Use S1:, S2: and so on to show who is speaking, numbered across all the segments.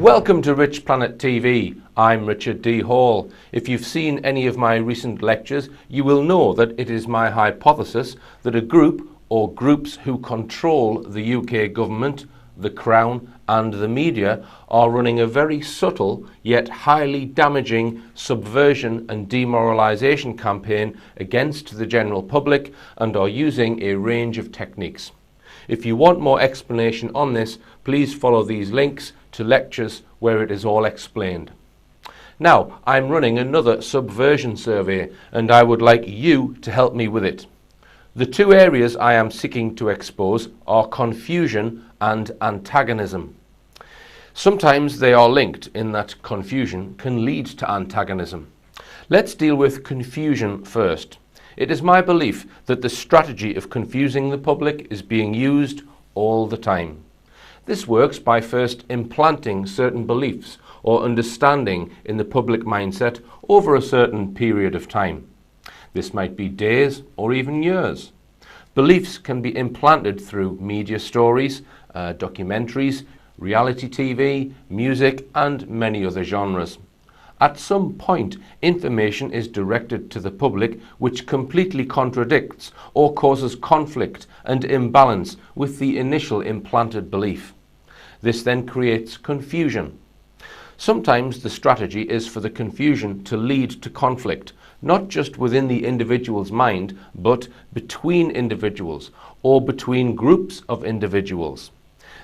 S1: Welcome to Rich Planet TV. I'm Richard D. Hall. If you've seen any of my recent lectures, you will know that it is my hypothesis that a group or groups who control the UK government, the Crown and the media are running a very subtle yet highly damaging subversion and demoralisation campaign against the general public and are using a range of techniques. If you want more explanation on this, please follow these links to lectures where it is all explained. Now, I'm running another subversion survey and I would like you to help me with it. The two areas I am seeking to expose are confusion and antagonism. Sometimes they are linked in that confusion can lead to antagonism. Let's deal with confusion first. It is my belief that the strategy of confusing the public is being used all the time. This works by first implanting certain beliefs or understanding in the public mindset over a certain period of time. This might be days or even years. Beliefs can be implanted through media stories, documentaries, reality TV, music, and many other genres. At some point, information is directed to the public which completely contradicts or causes conflict and imbalance with the initial implanted belief. This then creates confusion. Sometimes the strategy is for the confusion to lead to conflict, not just within the individual's mind, but between individuals or between groups of individuals.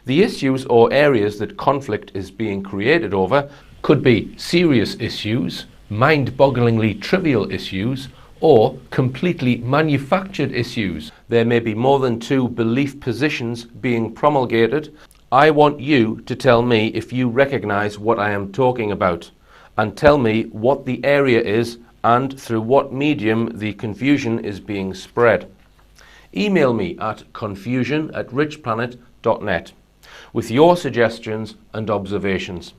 S1: The issues or areas that conflict is being created over could be serious issues, mind-bogglingly trivial issues, or completely manufactured issues. There may be more than two belief positions being promulgated. I want you to tell me if you recognize what I am talking about, and tell me what the area is and through what medium the confusion is being spread. Email me at confusion@richplanet.net with your suggestions and observations.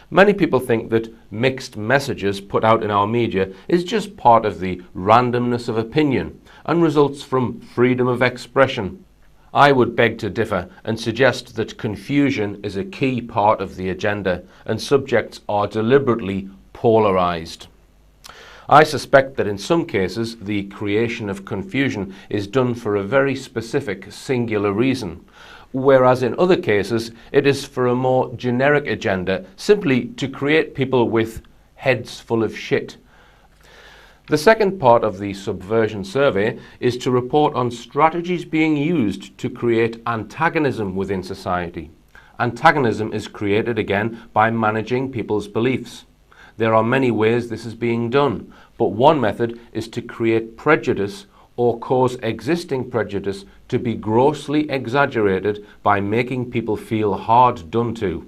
S1: Many people think that mixed messages put out in our media is just part of the randomness of opinion and results from freedom of expression. I would beg to differ and suggest that confusion is a key part of the agenda and subjects are deliberately polarized. I suspect that in some cases the creation of confusion is done for a very specific singular reason, whereas in other cases it is for a more generic agenda, simply to create people with heads full of shit. The second part of the subversion survey is to report on strategies being used to create antagonism within society. Antagonism is created again by managing people's beliefs. There are many ways this is being done, but one method is to create prejudice or cause existing prejudice to be grossly exaggerated by making people feel hard done to.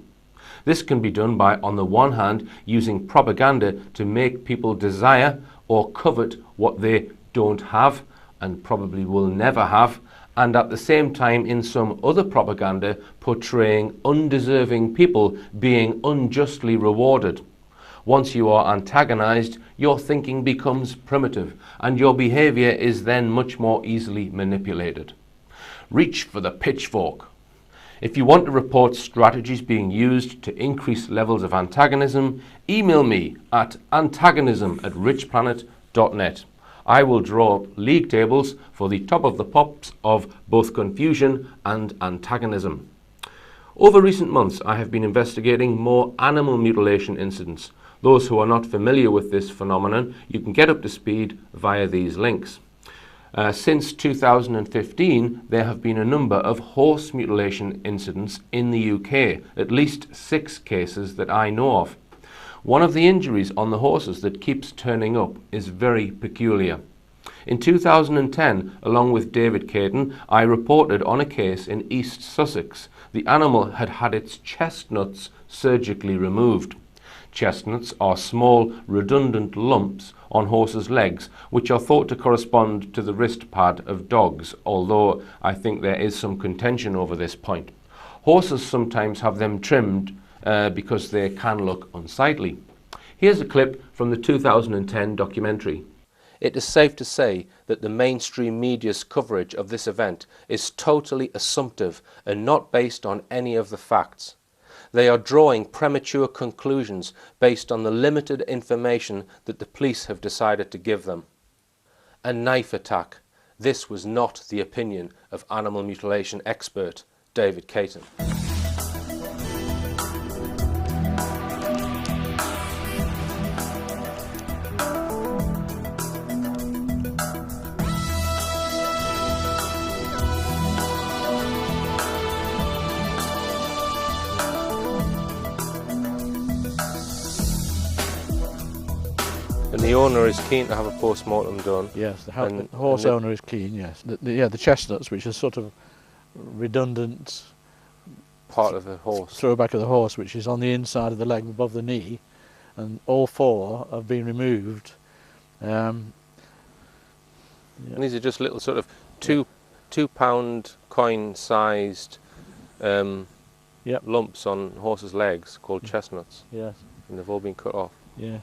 S1: This can be done by, on the one hand, using propaganda to make people desire or covet what they don't have and probably will never have, and at the same time in some other propaganda portraying undeserving people being unjustly rewarded. Once you are antagonized, your thinking becomes primitive and your behavior is then much more easily manipulated. Reach for the pitchfork. If you want to report strategies being used to increase levels of antagonism, email me at antagonism@richplanet.net. I will draw up league tables for the top of the pops of both confusion and antagonism. Over recent months, I have been investigating more animal mutilation incidents. Those who are not familiar with this phenomenon, you can get up to speed via these links. Since 2015, there have been a number of horse mutilation incidents in the UK, at least 6 cases that I know of. One of the injuries on the horses that keeps turning up is very peculiar. In 2010, along with David Caton, I reported on a case in East Sussex. The animal had had its chestnuts surgically removed. Chestnuts are small, redundant lumps on horses' legs, which are thought to correspond to the wrist pad of dogs, although I think there is some contention over this point. Horses sometimes have them trimmed because they can look unsightly. Here's a clip from the 2010 documentary. It is safe to say that the mainstream media's coverage of this event is totally assumptive and not based on any of the facts. They are drawing premature conclusions based on the limited information that the police have decided to give them. A knife attack. This was not the opinion of animal mutilation expert David Caton. And the owner is keen to have a post-mortem done.
S2: Yes, the horse owner is keen, yes. The chestnuts, which is sort of redundant
S1: part of the horse.
S2: Throwback of the horse, which is on the inside of the leg above the knee, and all four have been removed. Yeah.
S1: And these are just little sort of £2 coin-sized lumps on horses' legs called chestnuts.
S2: Yes.
S1: And they've all been cut off.
S2: Yes.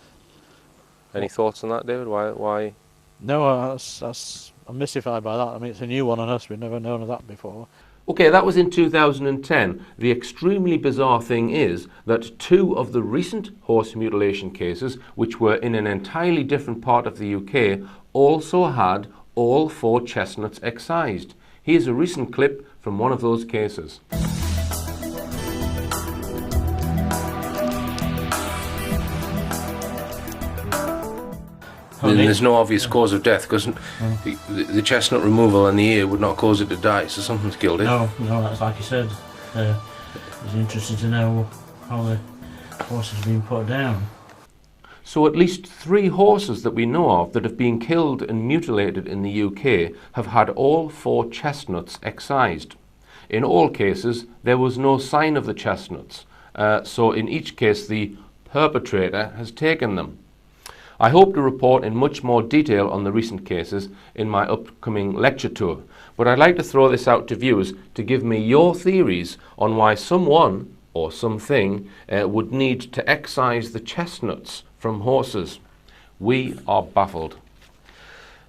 S1: Any thoughts on that, David? Why?
S2: No, I'm mystified by that. I mean, it's a new one on us. We've never known of that before.
S1: Okay, that was in 2010. The extremely bizarre thing is that 2 of the recent horse mutilation cases, which were in an entirely different part of the UK, also had all 4 chestnuts excised. Here's a recent clip from one of those cases. There's no obvious cause of death because the chestnut removal and the ear would not cause it to die, so something's killed it.
S2: No, that's like you said. It's interesting to know how the horse has been put down.
S1: So at least 3 horses that we know of that have been killed and mutilated in the UK have had all 4 chestnuts excised. In all cases, there was no sign of the chestnuts, so in each case the perpetrator has taken them. I hope to report in much more detail on the recent cases in my upcoming lecture tour, but I'd like to throw this out to viewers to give me your theories on why someone or something would need to excise the chestnuts from horses. We are baffled.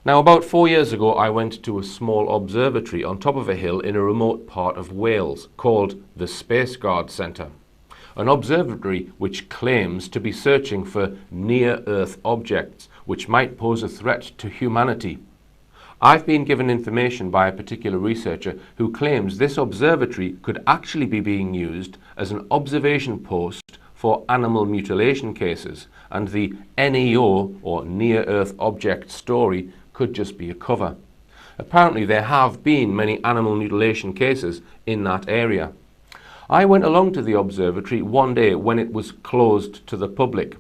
S1: Now, about 4 years ago, I went to a small observatory on top of a hill in a remote part of Wales called the Spaceguard Centre. An observatory which claims to be searching for near-Earth objects which might pose a threat to humanity. I've been given information by a particular researcher who claims this observatory could actually be being used as an observation post for animal mutilation cases, and the NEO, or near-Earth object story, could just be a cover. Apparently there have been many animal mutilation cases in that area. I went along to the observatory one day when it was closed to the public.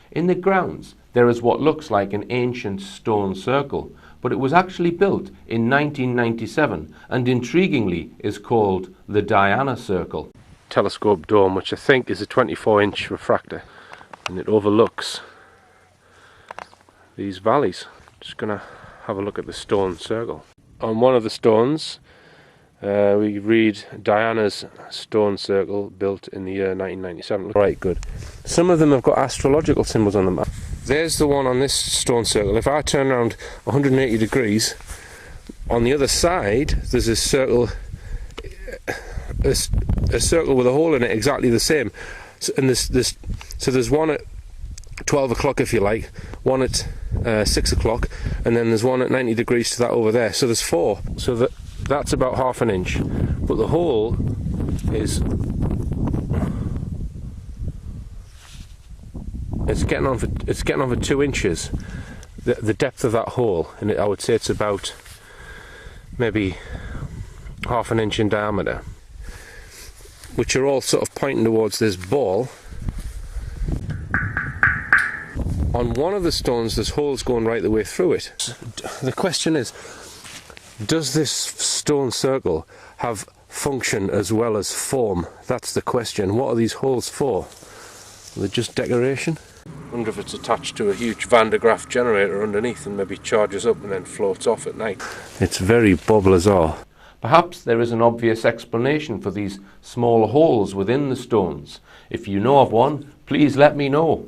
S1: In the grounds there is what looks like an ancient stone circle, but it was actually built in 1997 and intriguingly is called the Diana Circle. Telescope dome, which I think is a 24-inch refractor, and it overlooks these valleys. Just gonna have a look at the stone circle. On one of the stones we read Diana's stone circle, built in the year 1997. Right, good. Some of them have got astrological symbols on them. There's the one on this stone circle. If I turn around 180 degrees, on the other side there's a circle, a circle with a hole in it exactly the same. And there's one at 12 o'clock, if you like, one at 6 o'clock, and then there's one at 90 degrees to that over there. So there's 4. So that's about half an inch, but the hole is getting on for 2 inches. The depth of that hole, and I would say it's about maybe half an inch in diameter, which are all sort of pointing towards this ball. On one of the stones there's holes going right the way through it. The question is, does this stone circle have function as well as form? That's the question. What are these holes for? Are they just decoration? I wonder if it's attached to a huge Van de Graaff generator underneath and maybe charges up and then floats off at night. It's very Bob Lazar. Perhaps there is an obvious explanation for these small holes within the stones. If you know of one, please let me know.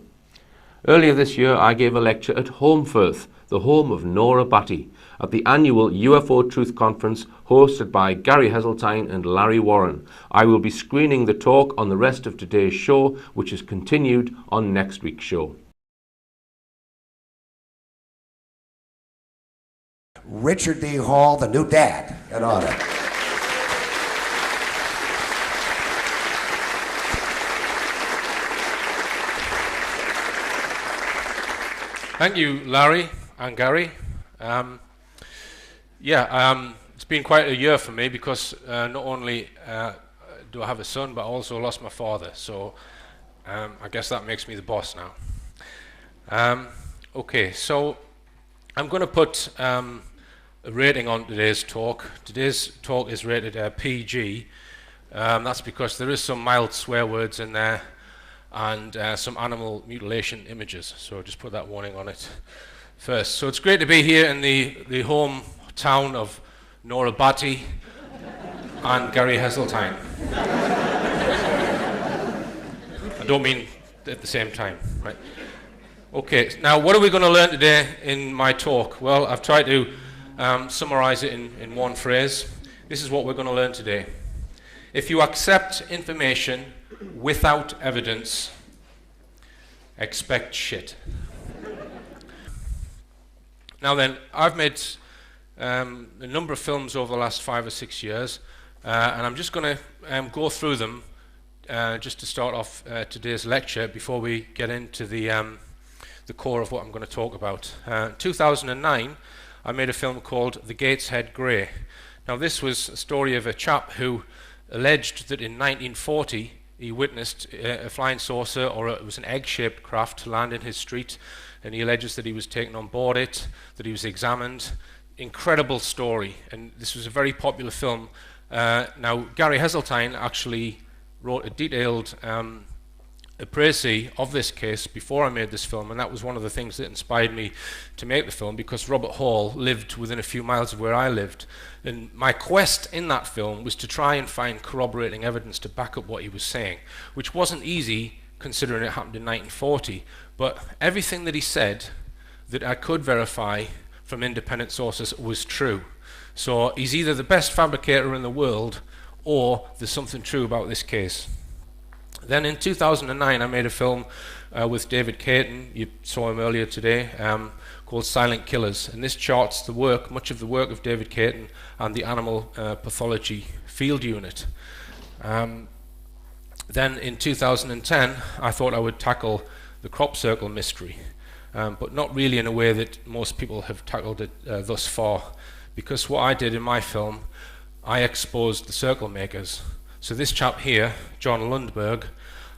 S1: Earlier this year I gave a lecture at Holmfirth, the home of Nora Batty, at the annual UFO Truth Conference hosted by Gary Heseltine and Larry Warren. I will be screening the talk on the rest of today's show, which is continued on next week's show.
S3: Richard D. Hall, the new dad, in honor.
S4: Thank you, Larry and Gary. It's been quite a year for me because not only do I have a son, but I also lost my father. So I guess that makes me the boss now. Okay, so I'm going to put a rating on today's talk. Today's talk is rated PG. That's because there is some mild swear words in there and some animal mutilation images. So just put that warning on it first. So it's great to be here in the hometown of Nora Batty and Gary Heseltine. I don't mean at the same time, right? Okay, now what are we going to learn today in my talk? Well, I've tried to summarize it in one phrase. This is what we're going to learn today. If you accept information without evidence, expect shit. Now then, I've made a number of films over the last 5 or 6 years, and I'm just going to go through them just to start off today's lecture before we get into the core of what I'm going to talk about. In 2009, I made a film called The Gateshead Grey. Now this was a story of a chap who alleged that in 1940 he witnessed a flying saucer, or it was an egg-shaped craft, land in his street, and he alleges that he was taken on board it, that he was examined. Incredible story, and this was a very popular film. Now Gary Heseltine actually wrote a detailed précis of this case before I made this film, and that was one of the things that inspired me to make the film, because Robert Hall lived within a few miles of where I lived, and my quest in that film was to try and find corroborating evidence to back up what he was saying, which wasn't easy considering it happened in 1940, but everything that he said that I could verify from independent sources was true. So he's either the best fabricator in the world, or there's something true about this case. Then in 2009 I made a film with David Caton, you saw him earlier today, called Silent Killers, and this charts the work, much of the work of David Caton and the Animal Pathology Field Unit. Then in 2010 I thought I would tackle the crop circle mystery, but not really in a way that most people have tackled it thus far, because what I did in my film, I exposed the circle makers. So this chap here, John Lundberg,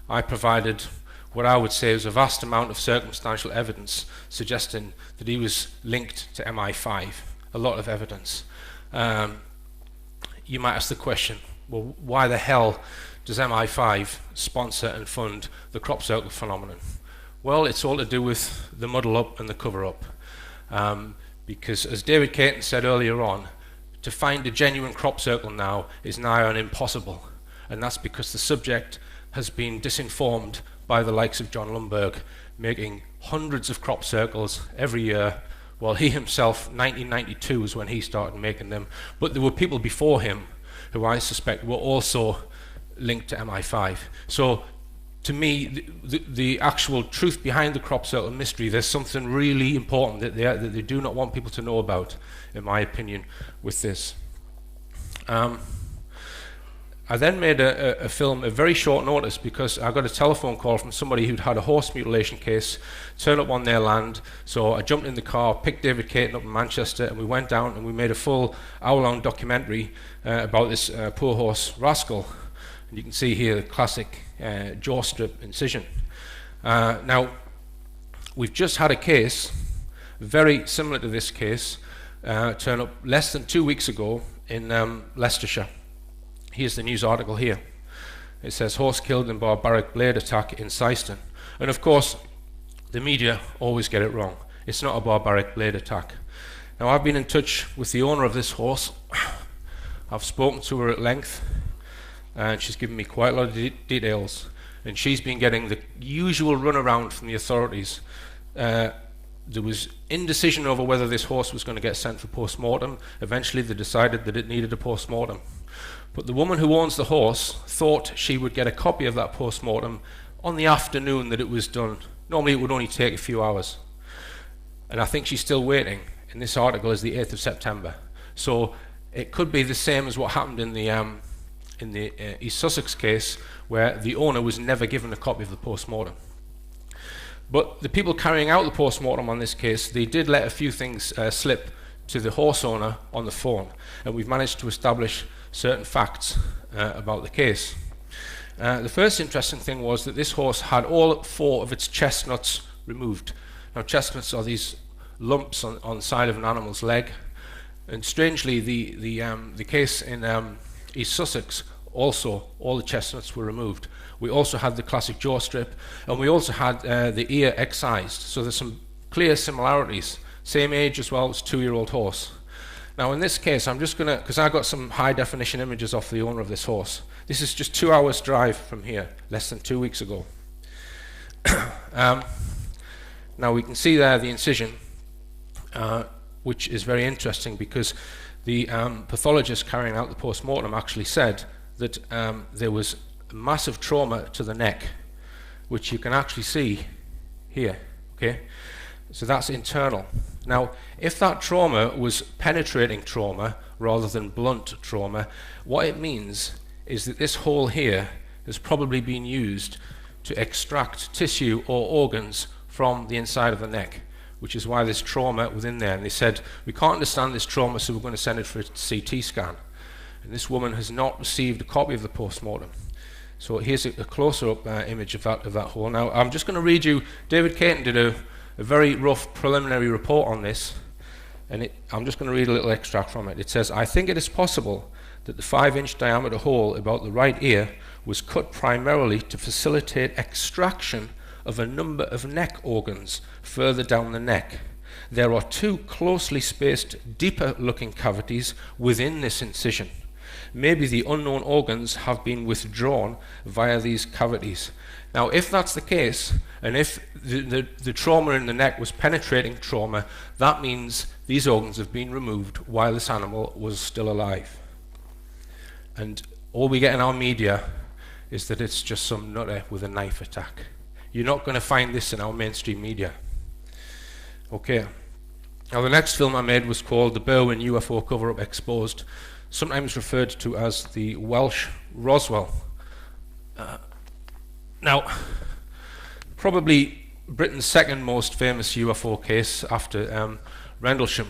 S4: I provided what I would say is a vast amount of circumstantial evidence suggesting that he was linked to MI5, a lot of evidence. You might ask the question, well, why the hell does MI5 sponsor and fund the crop circle phenomenon? Well, it's all to do with the muddle up and the cover up. Because as David Caton said earlier on, to find a genuine crop circle now is nigh on impossible. And that's because the subject has been disinformed by the likes of John Lundberg, making hundreds of crop circles every year, while he himself, 1992 was when he started making them, but there were people before him who I suspect were also linked to MI5. So to me, the actual truth behind the crop circle mystery, there's something really important that they do not want people to know about, in my opinion, with this. I then made a film at very short notice, because I got a telephone call from somebody who'd had a horse mutilation case turn up on their land. So I jumped in the car, picked David Caton up in Manchester, and we went down and we made a full hour-long documentary about this poor horse Rascal. And you can see here the classic jaw strip incision. Now, we've just had a case very similar to this case turn up less than 2 weeks ago in Leicestershire. Here's the news article here. It says, horse killed in barbaric blade attack in Syston. And of course, the media always get it wrong. It's not a barbaric blade attack. Now, I've been in touch with the owner of this horse. I've spoken to her at length, and she's given me quite a lot of details. And she's been getting the usual runaround from the authorities. there was indecision over whether this horse was going to get sent for post-mortem. Eventually they decided that it needed a post-mortem. But the woman who owns the horse thought she would get a copy of that post-mortem on the afternoon that it was done. Normally it would only take a few hours. And I think she's still waiting. In this article is the 8th of September. So it could be the same as what happened in the East Sussex case, where the owner was never given a copy of the post-mortem. But the people carrying out the post-mortem on this case, they did let a few things slip to the horse owner on the phone, and we've managed to establish certain facts about the case. The first interesting thing was that this horse had all 4 of its chestnuts removed. Now, chestnuts are these lumps on the side of an animal's leg, and strangely the case in East Sussex, also all the chestnuts were removed. We also had the classic jaw strip, and we also had the ear excised, so there's some clear similarities. Same age as well, it's a 2-year-old horse. Now in this case, I'm just going to, because I got some high definition images off the owner of this horse. This is just 2 hours drive from here, less than 2 weeks ago. Now we can see there the incision, which is very interesting because the pathologist carrying out the post-mortem actually said that there was massive trauma to the neck, which you can actually see here. Okay, so that's internal. Now, if that trauma was penetrating trauma rather than blunt trauma, what it means is that this hole here has probably been used to extract tissue or organs from the inside of the neck, which is why there's trauma within there. And they said, we can't understand this trauma, so we're going to send it for a CT scan. And this woman has not received a copy of the post-mortem. So here's a closer-up image of that hole. Now, I'm just going to read you, David Caton did a very rough preliminary report on this, and I'm just going to read a little extract from it. It says, I think it is possible that the 5-inch diameter hole about the right ear was cut primarily to facilitate extraction of a number of neck organs further down the neck. There are 2 closely spaced, deeper-looking cavities within this incision. Maybe the unknown organs have been withdrawn via these cavities. Now, if that's the case, and if the trauma in the neck was penetrating trauma, that means these organs have been removed while this animal was still alive. And all we get in our media is that it's just some nutter with a knife attack. You're not going to find this in our mainstream media. Okay. Now, the next film I made was called The Berwyn UFO Cover-Up Exposed, sometimes referred to as the Welsh Roswell. Now, probably Britain's second most famous UFO case after Rendlesham.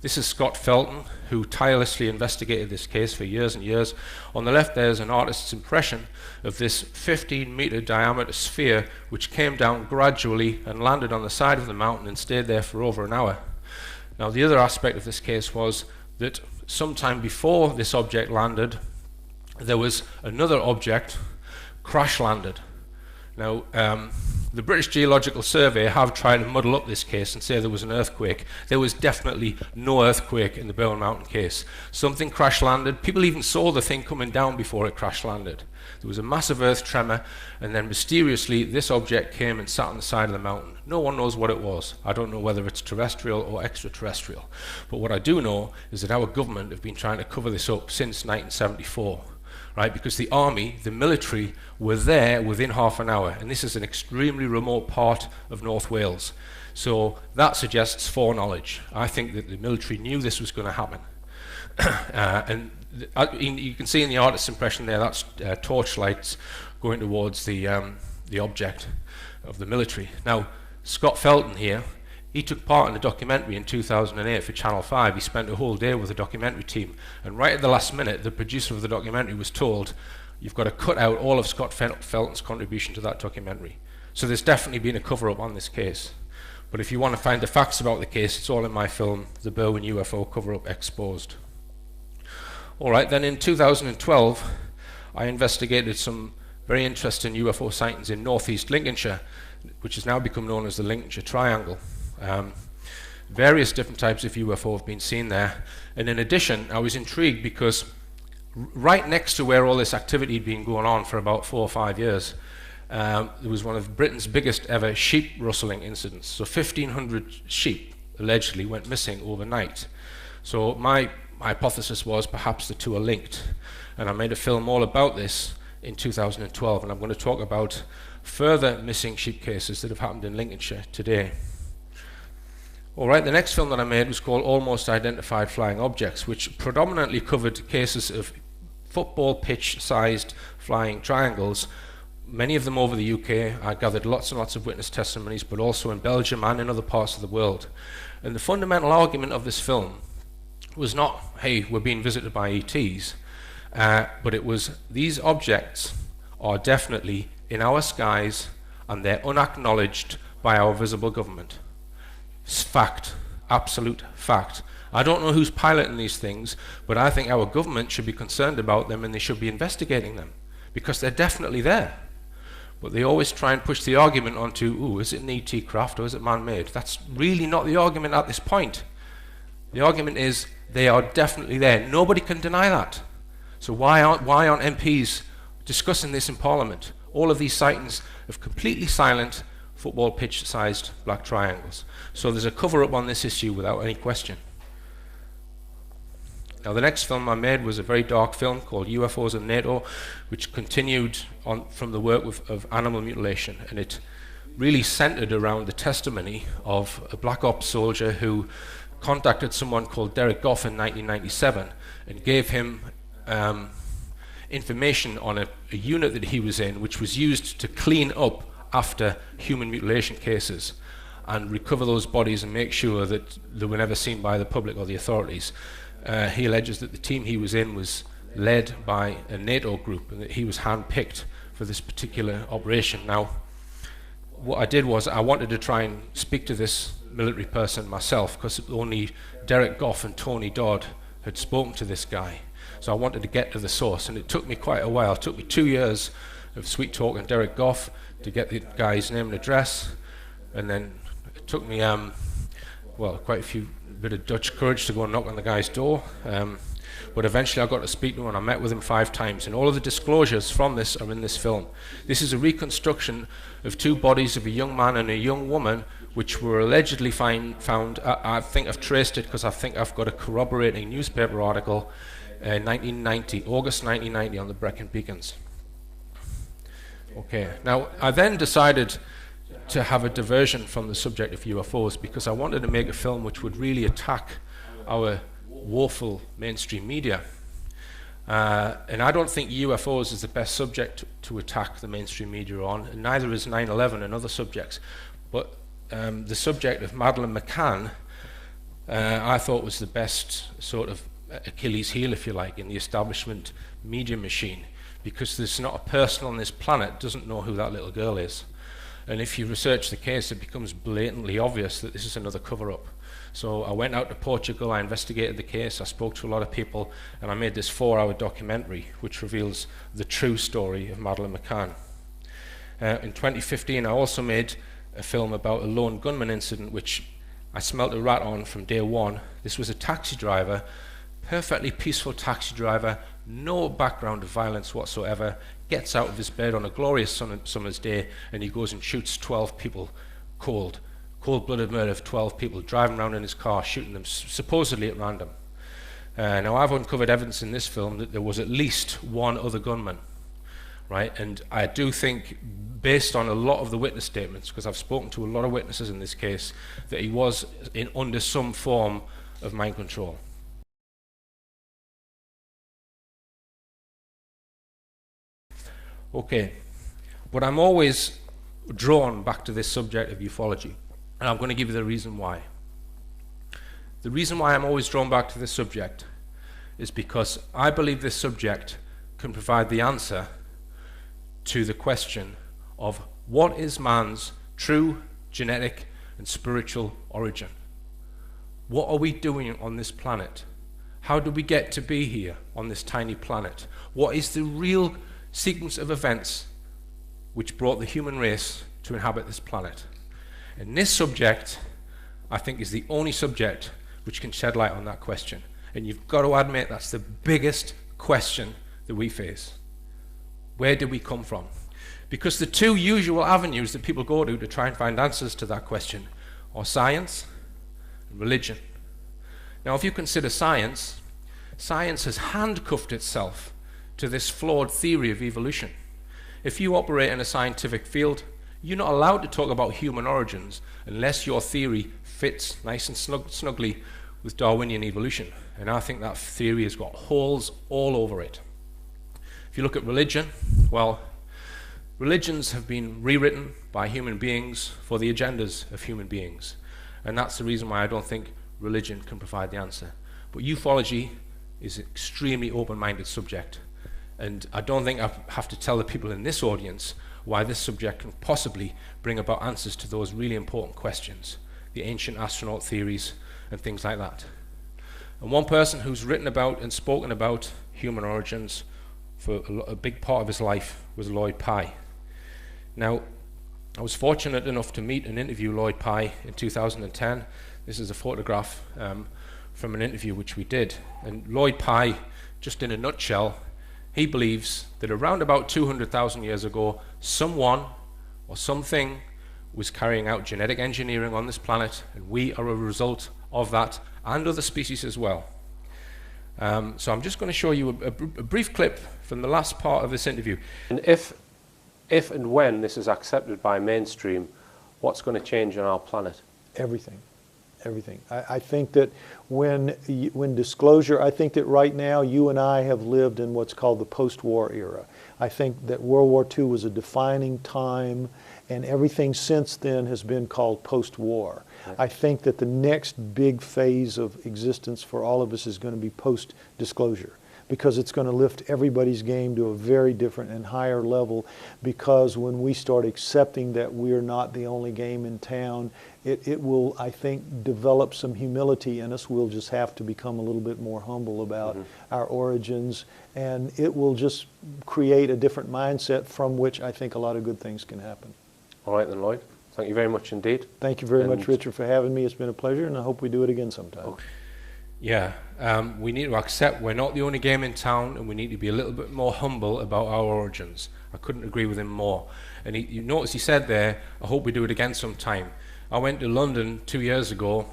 S4: This is Scott Felton, who tirelessly investigated this case for years and years. On the left there's an artist's impression of this 15-meter diameter sphere which came down gradually and landed on the side of the mountain and stayed there for over an hour. Now, the other aspect of this case was that sometime before this object landed, there was another object crash landed. Now, the British Geological Survey have tried to muddle up this case and say there was an earthquake. There was definitely no earthquake in the Berwyn Mountain case. Something crash landed. People even saw the thing coming down before it crash landed. There was a massive earth tremor, and then mysteriously this object came and sat on the side of the mountain. No one knows what it was. I don't know whether it's terrestrial or extraterrestrial. But what I do know is that our government have been trying to cover this up since 1974. Right, because the army, the military, were there within half an hour, and this is an extremely remote part of North Wales. So that suggests foreknowledge. I think that the military knew this was going to happen. You can see in the artist's impression there, that's torchlights going towards the object of the military. Now, Scott Felton here, he took part in a documentary in 2008 for Channel 5. He spent a whole day with the documentary team. And right at the last minute, the producer of the documentary was told, you've got to cut out all of Scott Felton's contribution to that documentary. So there's definitely been a cover-up on this case. But if you want to find the facts about the case, it's all in my film, The Berwyn UFO Cover-Up Exposed. All right, then in 2012, I investigated some very interesting UFO sightings in northeast Lincolnshire, which has now become known as the Lincolnshire Triangle. Various different types of UFO have been seen there, and in addition I was intrigued because right next to where all this activity had been going on for about 4 or 5 years, there was one of Britain's biggest ever sheep rustling incidents. So 1,500 sheep allegedly went missing overnight. So my hypothesis was perhaps the two are linked. And I made a film all about this in 2012, and I'm going to talk about further missing sheep cases that have happened in Lincolnshire today. Alright, the next film that I made was called Almost Identified Flying Objects, which predominantly covered cases of football pitch-sized flying triangles, many of them over the UK. I gathered lots and lots of witness testimonies, but also in Belgium and in other parts of the world. And the fundamental argument of this film was not, hey, we're being visited by ETs, but it was, these objects are definitely in our skies and they're unacknowledged by our visible government. It's fact, absolute fact. I don't know who's piloting these things, but I think our government should be concerned about them and they should be investigating them, because they're definitely there. But they always try and push the argument onto, ooh, is it an ET craft or is it man-made? That's really not the argument at this point. The argument is they are definitely there. Nobody can deny that. So why aren't MPs discussing this in Parliament? All of these sightings of completely silent football pitch-sized black triangles. So there's a cover-up on this issue without any question. Now the next film I made was a very dark film called UFOs and NATO, which continued on from the work of animal mutilation, and it really centered around the testimony of a black ops soldier who contacted someone called Derek Goff in 1997 and gave him information on a unit that he was in, which was used to clean up after human mutilation cases and recover those bodies and make sure that they were never seen by the public or the authorities. He alleges that the team he was in was led by a NATO group and that he was hand-picked for this particular operation. Now, what I did was I wanted to try and speak to this military person myself, because only Derek Goff and Tony Dodd had spoken to this guy. So I wanted to get to the source, and it took me quite a while. It took me 2 years of sweet talking Derek Goff to get the guy's name and address, and then it took me well, quite a bit of Dutch courage to go and knock on the guy's door, but eventually I got to speak to him and I met with him 5 times, and all of the disclosures from this are in this film. This is a reconstruction of 2 bodies of a young man and a young woman which were allegedly found. I think I've traced it because I think I've got a corroborating newspaper article in 1990, August 1990, on the Brecon Beacons. Okay, now I then decided to have a diversion from the subject of UFOs because I wanted to make a film which would really attack our woeful mainstream media. And I don't think UFOs is the best subject to attack the mainstream media on, and neither is 9/11 and other subjects. But the subject of Madeleine McCann, I thought was the best sort of Achilles heel, if you like, in the establishment media machine, because there's not a person on this planet doesn't know who that little girl is. And if you research the case, it becomes blatantly obvious that this is another cover-up. So I went out to Portugal, I investigated the case, I spoke to a lot of people, and I made this 4-hour documentary which reveals the true story of Madeleine McCann. In 2015, I also made a film about a lone gunman incident which I smelt a rat on from day one. This was a taxi driver, perfectly peaceful taxi driver, no background of violence whatsoever, gets out of his bed on a glorious summer's day and he goes and shoots 12 people cold-blooded murder of 12 people, driving around in his car, shooting them supposedly at random. Now I've uncovered evidence in this film that there was at least one other gunman, right? And I do think, based on a lot of the witness statements, because I've spoken to a lot of witnesses in this case, that he was under some form of mind control. Okay, but I'm always drawn back to this subject of ufology, and I'm going to give you the reason why. The reason why I'm always drawn back to this subject is because I believe this subject can provide the answer to the question of what is man's true genetic and spiritual origin. What are we doing on this planet? How do we get to be here on this tiny planet? What is the real sequence of events which brought the human race to inhabit this planet? And this subject, I think, is the only subject which can shed light on that question. And you've got to admit that's the biggest question that we face. Where did we come from? Because the two usual avenues that people go to try and find answers to that question are science and religion. Now, if you consider science, science has handcuffed itself to this flawed theory of evolution. If you operate in a scientific field, you're not allowed to talk about human origins unless your theory fits nice and snugly with Darwinian evolution. And I think that theory has got holes all over it. If you look at religion, well, religions have been rewritten by human beings for the agendas of human beings. And that's the reason why I don't think religion can provide the answer. But ufology is an extremely open-minded subject. And I don't think I have to tell the people in this audience why this subject can possibly bring about answers to those really important questions, the ancient astronaut theories and things like that. And one person who's written about and spoken about human origins for a big part of his life was Lloyd Pye. Now, I was fortunate enough to meet and interview Lloyd Pye in 2010. This is a photograph from an interview which we did. And Lloyd Pye, just in a nutshell, he believes that around about 200,000 years ago, someone or something was carrying out genetic engineering on this planet, and we are a result of that, and other species as well. So I'm just going to show you a brief clip from the last part of this interview.
S1: And if and when this is accepted by mainstream, what's going to change on our planet?
S5: Everything. Everything. I think that when disclosure, I think that right now you and I have lived in what's called the post-war era. I think that World War II was a defining time, and everything since then has been called post-war. Right. I think that the next big phase of existence for all of us is going to be post-disclosure, because it's going to lift everybody's game to a very different and higher level, because when we start accepting that we're not the only game in town, it will, I think, develop some humility in us. We'll just have to become a little bit more humble about our origins, and it will just create a different mindset from which I think a lot of good things can happen.
S1: All right then, Lloyd. Thank you very much indeed.
S5: Thank you very much, Richard, for having me. It's been a pleasure, and I hope we do it again sometime.
S1: Okay.
S4: Yeah, we need to accept we're not the only game in town, and we need to be a little bit more humble about our origins. I couldn't agree with him more. And you notice he said there, I hope we do it again sometime. I went to London 2 years ago,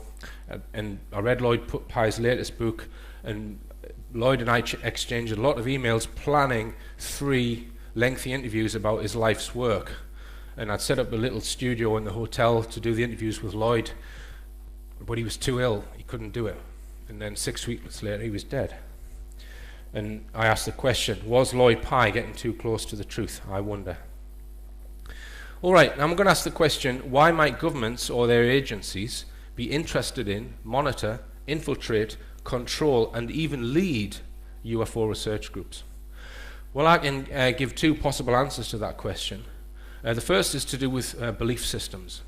S4: and I read Lloyd Pye's latest book, and Lloyd and I exchanged a lot of emails planning 3 lengthy interviews about his life's work. And I'd set up a little studio in the hotel to do the interviews with Lloyd, but he was too ill, he couldn't do it. And then 6 weeks later, he was dead. And I asked the question, was Lloyd Pye getting too close to the truth? I wonder. All right, now I'm going to ask the question, why might governments or their agencies be interested in, monitor, infiltrate, control, and even lead UFO research groups? Well, I can give 2 possible answers to that question. The first is to do with belief systems.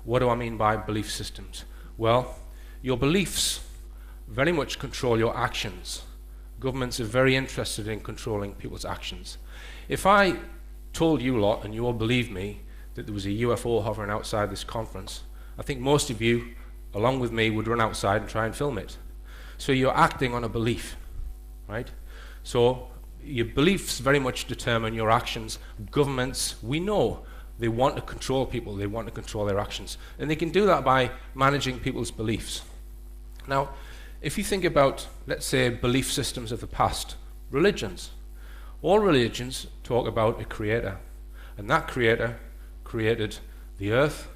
S4: What do I mean by belief systems? Well, your beliefs very much control your actions. Governments are very interested in controlling people's actions. If I told you lot, and you all believed me, that there was a UFO hovering outside this conference, I think most of you, along with me, would run outside and try and film it. So you're acting on a belief, right? So your beliefs very much determine your actions. Governments, we know, they want to control people, they want to control their actions. And they can do that by managing people's beliefs. Now, if you think about, let's say, belief systems of the past, religions. All religions talk about a creator. And that creator created the earth